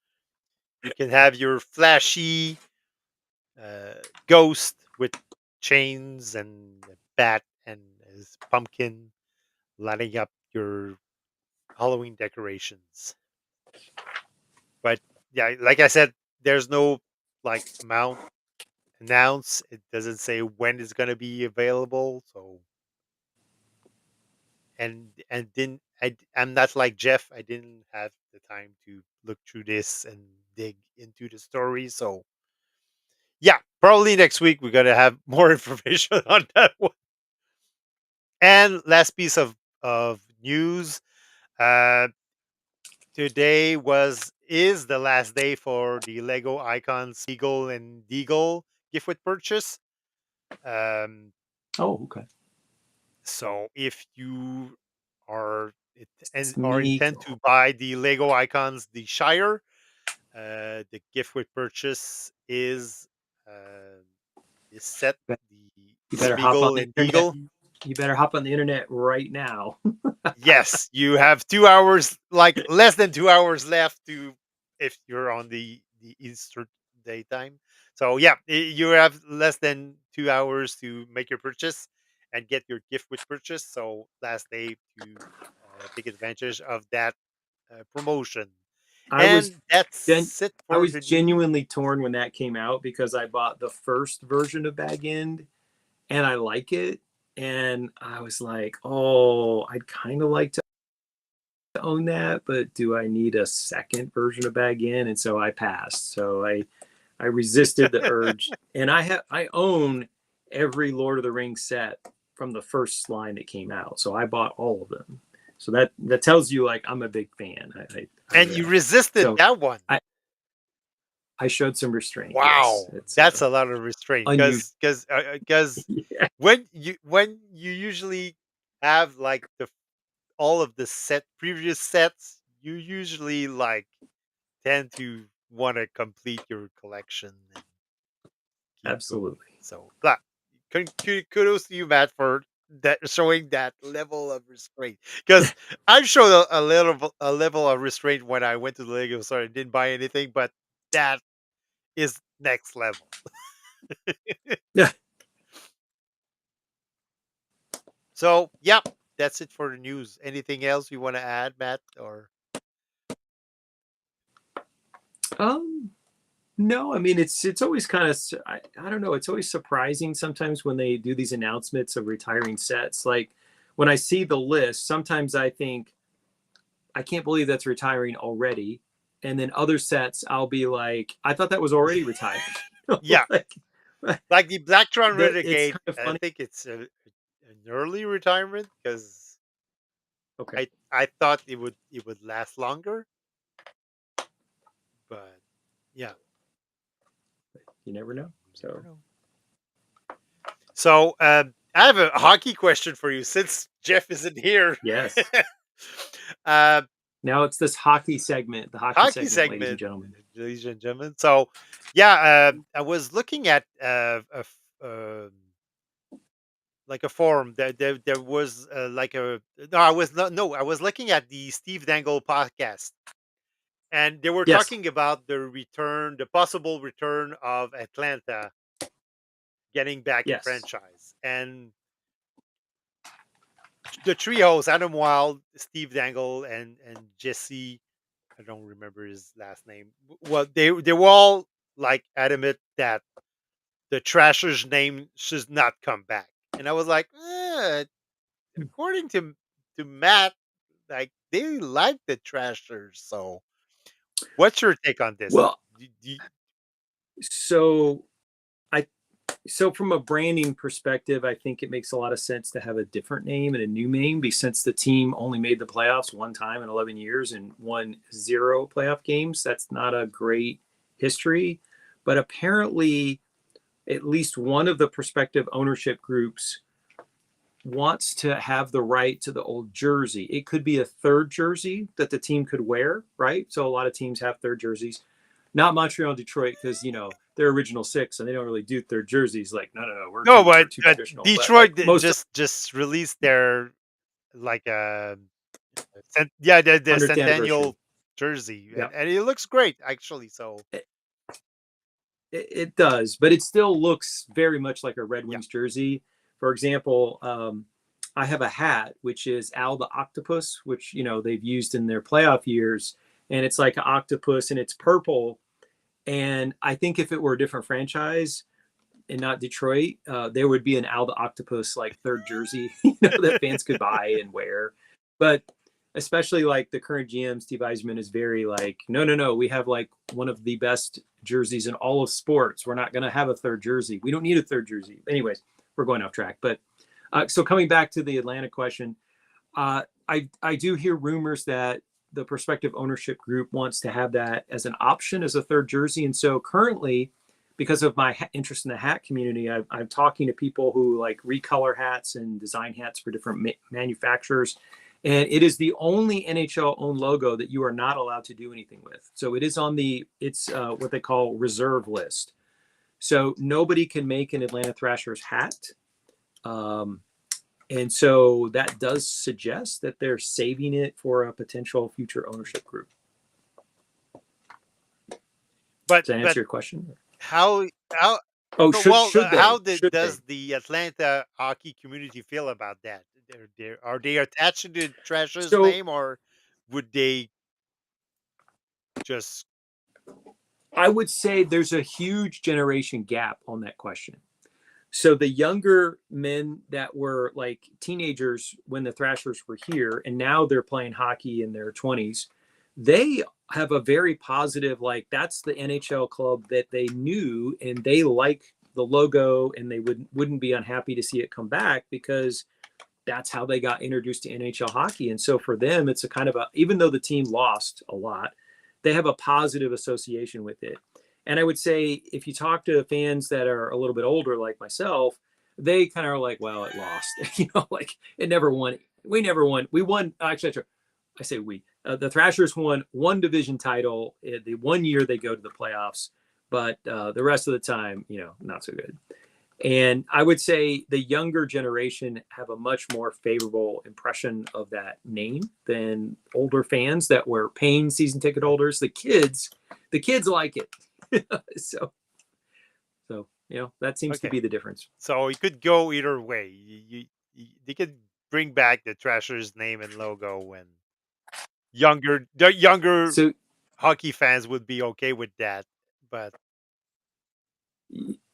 you can have your flashy uh, ghost with chains and a bat and his pumpkin lighting up your Halloween decorations. But yeah, like I said, there's no like amount announced. It doesn't say when it's gonna be available. So and didn't I'm not like Jeff. I didn't have the time to look through this and dig into the story. So yeah, probably next week we're gonna have more information on that one. And last piece of news. Uh, today was is the last day for the Lego Icons Eagle and Deagle gift with purchase. Um, Oh, okay. so if you are and or intend Smeagol. to buy the Lego Icons the Shire, the gift with purchase uh, is set the You better hop on Smeagol the and internet. Deagle. You better hop on the internet right now. Yes, you have 2 hours, like less than 2 hours left to if you're on the Easter daytime. So yeah, you have less than 2 hours to make your purchase and get your gift with purchase. So last day to take advantage of that promotion. I was And gen- that's it I for was the news. genuinely torn when that came out because I bought the first version of Bag End and I like it. And I was like, oh, I'd kind of like to own that, but do I need a second version of Bag In? And so I passed. So I resisted the urge, and I own every Lord of the Rings set from the first line that came out. So I bought all of them. So that tells you like I'm a big fan. And you resisted So that one. I I showed some restraint. Yes, Wow, it's that's a lot of restraint unusual. because Yeah, when you usually have like the all of the previous sets, you usually like tend to want to complete your collection and keep going. absolutely. So, but kudos to you, Matt, for that showing that level of restraint. Because I've shown a level of restraint when I went to the Lego store and didn't buy anything, but that is next level. Yeah. So, yep, that's it for the news. Anything else you want to add, Matt? Or Um, no, I mean it's always kind of I don't know. It's always surprising sometimes when they do these announcements of retiring sets. Like when I see the list, sometimes I think I can't believe that's retiring already. And then other sets, I'll be like, I thought that was already retired. Yeah, Like like the Blacktron that it's Renegade. kind of I funny. think it's an early retirement because Okay, I thought it would last longer, but yeah, you never know. you never So know. So I have a hockey question for you since Jeff isn't here. yes, uh, now it's this hockey segment, the hockey Hockey segment, ladies and segment, gentlemen. ladies and gentlemen. So yeah, I was looking at like a forum. There was like a no, I was not no, I was looking at the Steve Dangle podcast, and they were Yes, talking about the possible return of Atlanta getting back in yes. franchise, and the trios Adam Wild, Steve Dangle, and Jesse. I don't remember his last name. Well, they were all like adamant that the Trashers name should not come back, and I was like, according to Matt, like they like the Trashers. So, what's your take on this? Well, so I so from a branding perspective, I think it makes a lot of sense to have a different name and a new name, because since the team only made the playoffs one time in 11 years and won 0 playoff games, that's not a great history. But apparently, at least one of the prospective ownership groups wants to have the right to the old jersey. It could be a third jersey that the team could wear, right? So a lot of teams have third jerseys. Not Montreal and Detroit, because they're original six and they don't really do third jerseys. Like, no, no, no, No, we're but too traditional. But like Detroit most of just released their like yeah, the 100th Centennial anniversary, jersey, yeah, and it looks great actually. So it, it does, but it still looks very much like a Red yeah, Wings jersey. For example, I have a hat which is Al the Octopus, which they've used in their playoff years, and it's like an octopus and it's purple. And I think if it were a different franchise and not Detroit, there would be an Al the Octopus like third jersey, that fans could buy and wear. But especially like the current GM Steve Eisman is very like, no, no, no, we have like one of the best jerseys in all of sports. We're not going to have a third jersey. We don't need a third jersey. Anyways, we're going off track. But so coming back to the Atlanta question, I do hear rumors that the prospective ownership group wants to have that as an option as a third jersey. And so currently, because of my interest in the hat community, I'm talking to people who like recolor hats and design hats for different manufacturers. And it is the only NHL owned logo that you are not allowed to do anything with. So it is on it's what they call reserve list. So nobody can make an Atlanta Thrashers hat. Um, and so that does suggest that they're saving it for a potential future ownership group. but Does that answer your question? how Oh, so should well? should they? Should they? Does the Atlanta hockey community feel about that? Are they attached to the Trashers So name, or would they just I would say there's a huge generation gap on that question. So the younger men that were like teenagers when the Thrashers were here, and now they're playing hockey in their 20s, they have a very positive, like that's the NHL club that they knew, and they like the logo, and they wouldn't be unhappy to see it come back because that's how they got introduced to NHL hockey. And so for them, it's a kind of even though the team lost a lot, they have a positive association with it. And I would say if you talk to fans that are a little bit older, like myself, they kind of are like, well, it lost, like it never won. We never won. We won. Actually, I say we. The Thrashers won one division title. The one year they go to the playoffs, but the rest of the time, not so good. And I would say the younger generation have a much more favorable impression of that name than older fans that were paying season ticket holders. The kids like it. so, that seems to okay? be the difference. So it could go either way. They could bring back the Trashers name and logo when the younger So hockey fans would be okay with that, but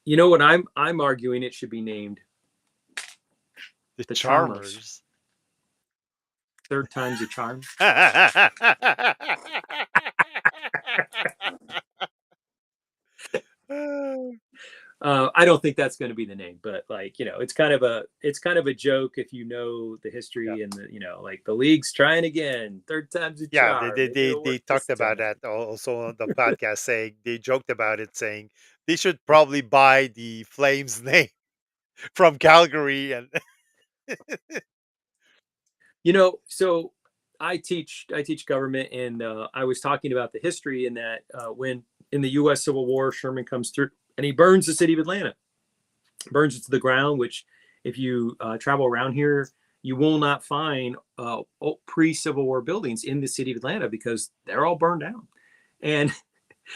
You know what I'm arguing? It should be named the the Chalmers. Charmers. Third time's a charm. I don't think that's going to be the name, but like, it's kind of a joke if you know the Yeah. history and like the league's trying again, third time's a Yeah, charm. Maybe it'll they work this talked about time. that also on the podcast, saying they joked about it, saying they should probably buy the Flames name from Calgary and So I teach government, and I was talking about the history in that when in the U.S. Civil War, Sherman comes through and he burns the city of Atlanta, burns it to the ground. Which, if you travel around here, you will not find pre-Civil War buildings in the city of Atlanta because they're all burned down. And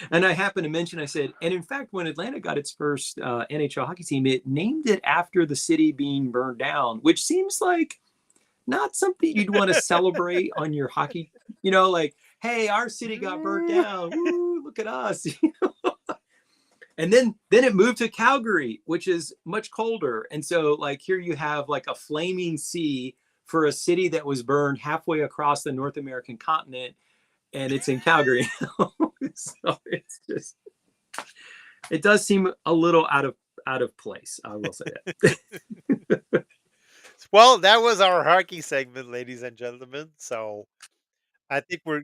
and I happened to mention, I said, and in fact, when Atlanta got its first NHL hockey team, it named it after the city being burned down, which seems like not something you'd want to celebrate on your hockey, like, hey, our city got burnt down. Woo, look at us. And then it moved to Calgary, which is much colder. And so like here you have like a flaming sea for a city that was burned halfway across the North American continent, and it's in Calgary. So it's just, it does seem a little out of place. I will say that. well, that was our hockey segment, ladies and gentlemen. So I think we're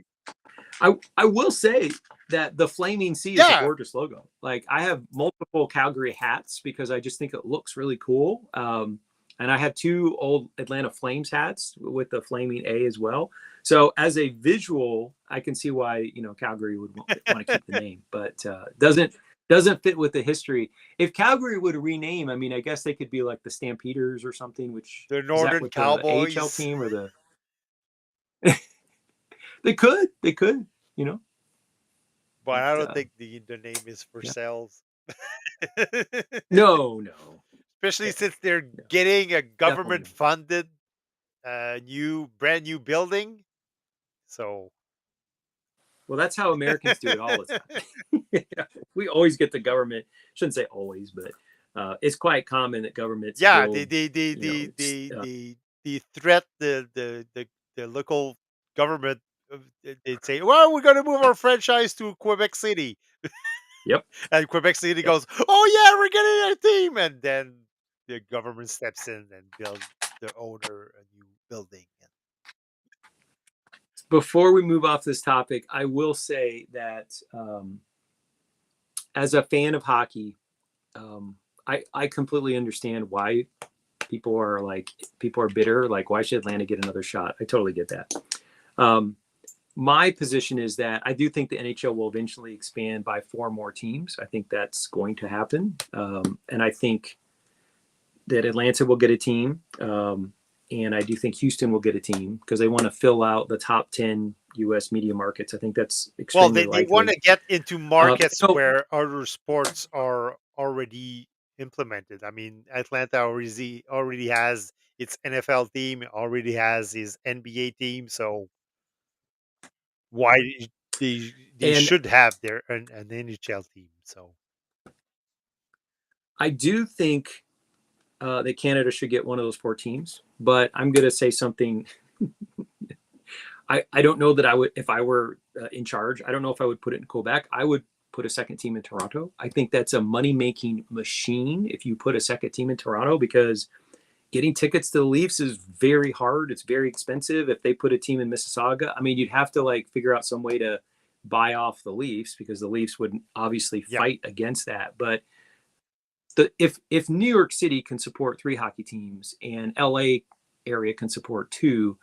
I will say that the Flaming Sea is a yeah, gorgeous logo. Like I have multiple Calgary hats because I just think it looks really cool. And I have two old Atlanta Flames hats with the flaming A as well. So as a visual, I can see why Calgary would want to keep the name, but doesn't fit with the history. If Calgary would rename, I mean, I guess they could be like the Stampeders or something. Which the is that Northern with the AHL Cowboys. team or the? They could, you know. But I don't But, think the name is for yeah. sales. No. Especially Yeah, since they're no, getting a definitely government not. funded brand new building. So Well, that's how Americans do it all the time. Yeah, we always get the government. Shouldn't say always, but it's quite common that governments yeah, build, the threat the local government they'd say, well, we're gonna move our franchise to Quebec City. Yep, And Quebec City yep. goes, "Oh yeah, we're getting a team," and then the government steps in and builds the owner a new building. Before we move off this topic, I will say that as a fan of hockey, I completely understand why people are bitter. Like, why should Atlanta get another shot? I totally get that. Um, my position is that I do think the NHL will eventually expand by 4 more teams. I think that's going to happen, and I think that Atlanta will get a team, and I do think Houston will get a team because they want to fill out the top 10 U.S. media markets. I think that's Well, extremely they want likely. to get into markets So, where other sports are already implemented. I mean, Atlanta already has its NFL team, already has his NBA team, so why they and should have an NHL team. So I do think that Canada should get one of those 4 teams, but I'm going to say something. I don't know that I would, if I were in charge, I don't know if I would put it in Quebec. I would put a second team in Toronto. I think that's a money making machine if you put a second team in Toronto, because getting tickets to the Leafs is very hard. It's very expensive. If they put a team in Mississauga, I mean, you'd have to like figure out some way to buy off the Leafs because the Leafs would obviously yeah, fight against that. But if New York City can support 3 hockey teams and LA area can support 2,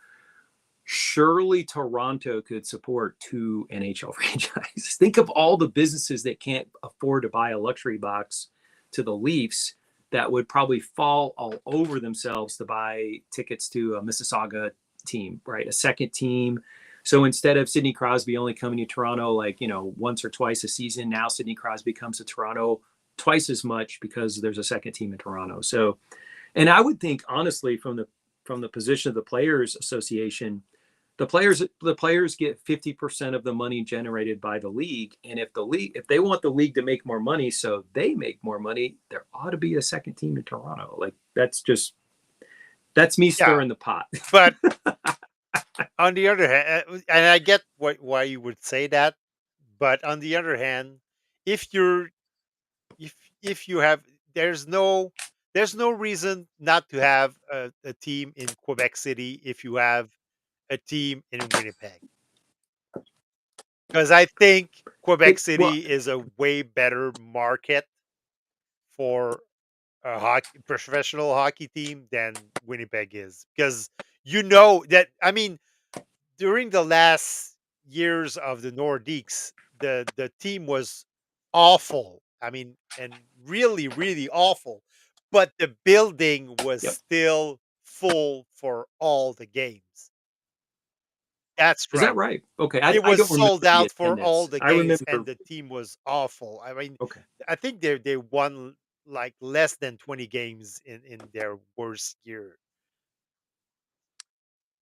surely Toronto could support 2 NHL franchises. Think of all the businesses that can't afford to buy a luxury box to the Leafs that would probably fall all over themselves to buy tickets to a Mississauga team, right? A second team. So instead of Sidney Crosby only coming to Toronto like, once or twice a season, now Sidney Crosby comes to Toronto twice as much because there's a second team in Toronto. So, and I would think honestly from the position of the Players Association, the players get 50% of the money generated by the league, and if they want the league to make more money so they make more money, there ought to be a second team in Toronto. Like that's me Yeah, stirring the pot. but on the other hand, and I get why you would say that, but on the other hand, if you're if if you have there's no reason not to have a team in Quebec City if you have a team in Winnipeg, because I think Quebec Well, City is a way better market for a hockey professional hockey team than Winnipeg is, because you know that, I mean, during the last years of the Nordiques, the team was awful. I mean, and really, really awful. But the building was yep. still full for all the games. That's Is that right. right? Okay, I, It I was don't remember sold the out for all attendance. the I games, and remember. the team was awful. I mean, Okay, I think they won like less than 20 games in their worst year.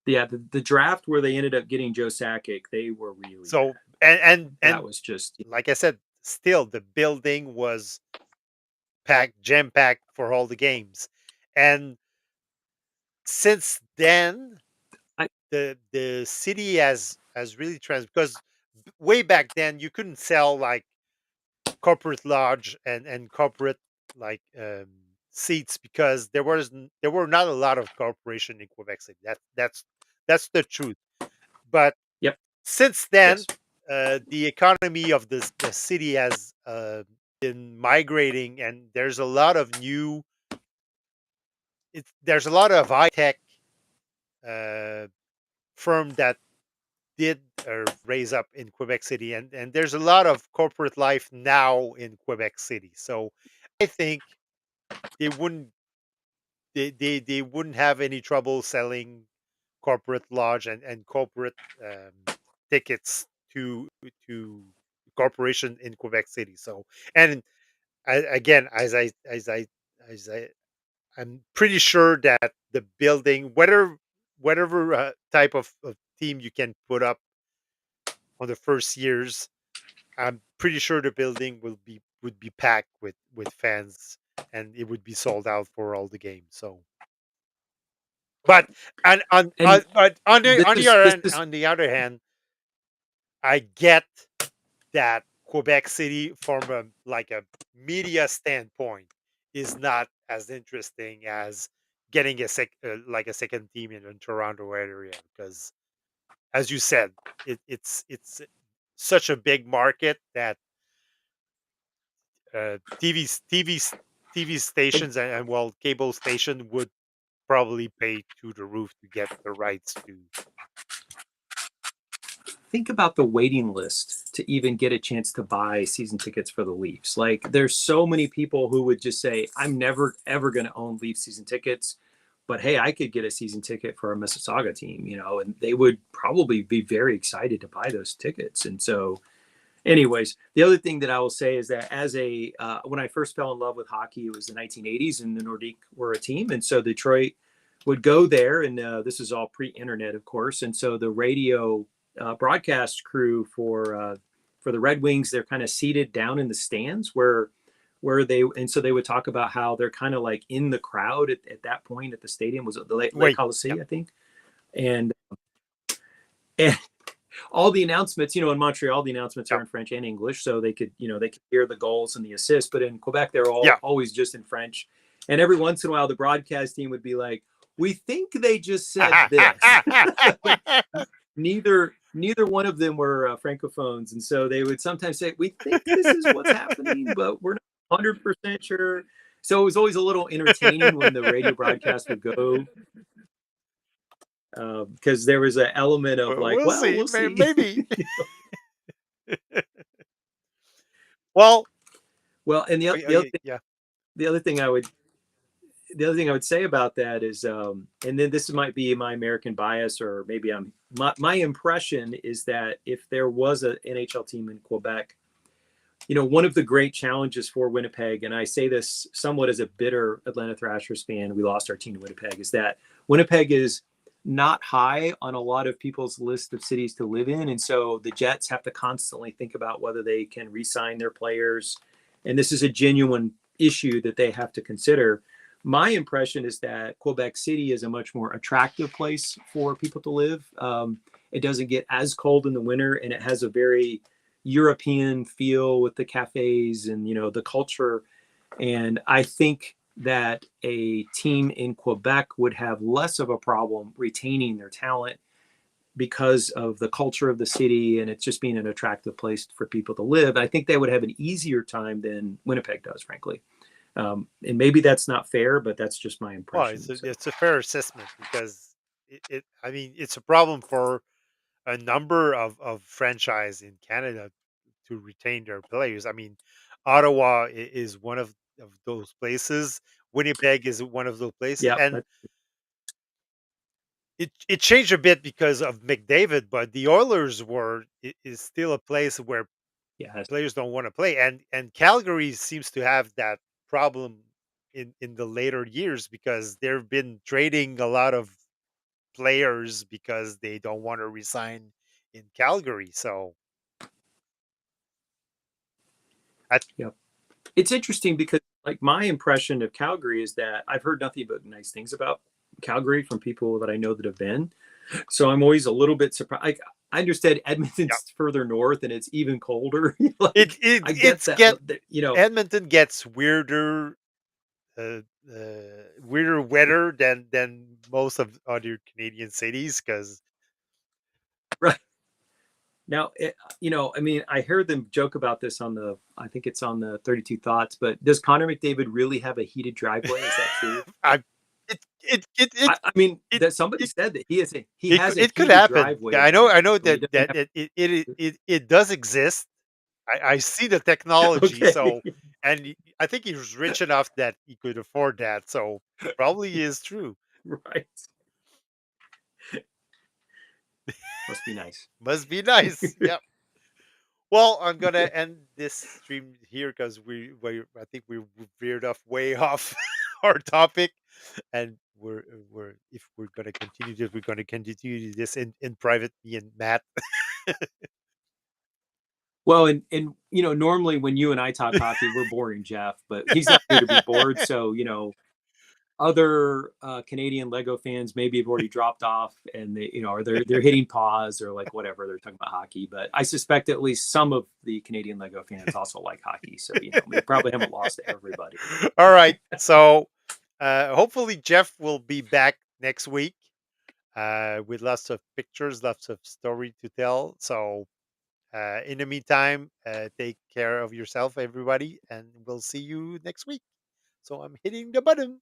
yeah, the draft where they ended up getting Joe Sakic, they were really bad. So and That was just like I said, still the building was packed, jam packed for all the games. And since then, I, the city has really trans, because way back then you couldn't sell like corporate lodge and corporate like seats, because there were not a lot of corporation in Quebec City. That's the truth. But yep, since then, yes. the economy of the city has been migrating, and there's a lot of there's a lot of high tech uh, firm that did raise up in Quebec City, and there's a lot of corporate life now in Quebec City. So I think they wouldn't they wouldn't have any trouble selling corporate lodge and corporate tickets to corporation in Quebec City. So, and again, as I I'm pretty sure that the building, whatever type of team you can put up on the first years, I'm pretty sure the building would be packed with fans, and it would be sold out for all the games. So, but and And this on the is other this hand, is I get that Quebec City, from a like a media standpoint, is not as interesting as getting like a second team in the Toronto area, because, as you said, it's such a big market that TV stations and well, cable station would probably pay to the roof to get the rights to. think about the waiting list to even get a chance to buy season tickets for the Leafs. Like, there's so many people who would just say, "I'm never ever going to own Leafs season tickets." But hey, I could get a season ticket for a Mississauga team, and they would probably be very excited to buy those tickets. And so, anyways, the other thing that I will say is that when I first fell in love with hockey, it was the 1980s, and the Nordique were a team, and so Detroit would go there, and this is all pre-internet, of course, and so the radio broadcast crew for the Red Wings, they're kind of seated down in the stands so they would talk about how they're kind of like in the crowd at that point at the stadium. Was it the Lake Wait, yeah, Coliseum, I think, and all the announcements, in Montreal, the announcements yeah, are in French and English, so they could hear the goals and the assists. But in Quebec, they're yeah. always just in French. And every once in a while, the broadcast team would be like, "We think they just said this." Like, neither one of them were francophones, and so they would sometimes say, "We think this is what's happening, but we're not 100% sure." So it was always a little entertaining when the radio broadcast would go, because there was an element of like, We'll "Well, see. we'll see." Maybe. Well, Well, and oh, yeah, yeah, the other thing I would the other thing I would say about that is, and then this might be my American bias, or maybe my impression is that if there was an NHL team in Quebec, one of the great challenges for Winnipeg, and I say this somewhat as a bitter Atlanta Thrashers fan, we lost our team to Winnipeg, is that Winnipeg is not high on a lot of people's list of cities to live in. And so the Jets have to constantly think about whether they can re sign their players. And this is a genuine issue that they have to consider. My impression is that Quebec City is a much more attractive place for people to live. It doesn't get as cold in the winter, and it has a very European feel with the cafes and the culture. And I think that a team in Quebec would have less of a problem retaining their talent because of the culture of the city and it's just being an attractive place for people to live. I think they would have an easier time than Winnipeg does, frankly. And maybe that's not fair, but that's just my Well, impression. So, it's a fair assessment because I mean, it's a problem for a number of franchise in Canada to retain their players. I mean, Ottawa is one of those places. Winnipeg is one of those places, yeah, and it changed a bit because of McDavid. But the Oilers is still a place where yeah, players don't want to play, and Calgary seems to have that problem in the later years because they've been trading a lot of players because they don't want to resign in Calgary. So I yeah. It's interesting because, like, my impression of Calgary is that I've heard nothing but nice things about Calgary from people that I know that have been. So I'm always a little bit surprised. Like, I understand yeah, Edmonton's further north and it's even colder. it Like, it I get it's that, get you know, Edmonton gets uh, weirder weather than most of other Canadian cities because right now, I mean, I heard them joke about this on I think it's on the 32 Thoughts, but does Connor McDavid really have a heated driveway? Is that true? I it it it it I mean, it that somebody it said that he has a it could heated happen. driveway Yeah, down I there, know so he that doesn't have. it does exist. I see the technology, Okay, so I think he's rich enough that he could afford that, so probably is true. right. Must be nice. Must be nice. Yep. Well, I'm gonna end this stream here because I think we veered off way off our topic, and we're if we're gonna continue this, we're gonna continue this in private, me and Matt. Well, and normally when you and I talk hockey, we're boring Jeff, but he's not here to be bored. So other Canadian Lego fans maybe have already dropped off, and or they're hitting pause or like whatever they're talking about hockey. But I suspect at least some of the Canadian Lego fans also like hockey. So we probably haven't lost everybody. All right, so hopefully Jeff will be back next week with lots of pictures, lots of story to tell. So in the meantime, take care of yourself, everybody, and we'll see you next week. So I'm hitting the button.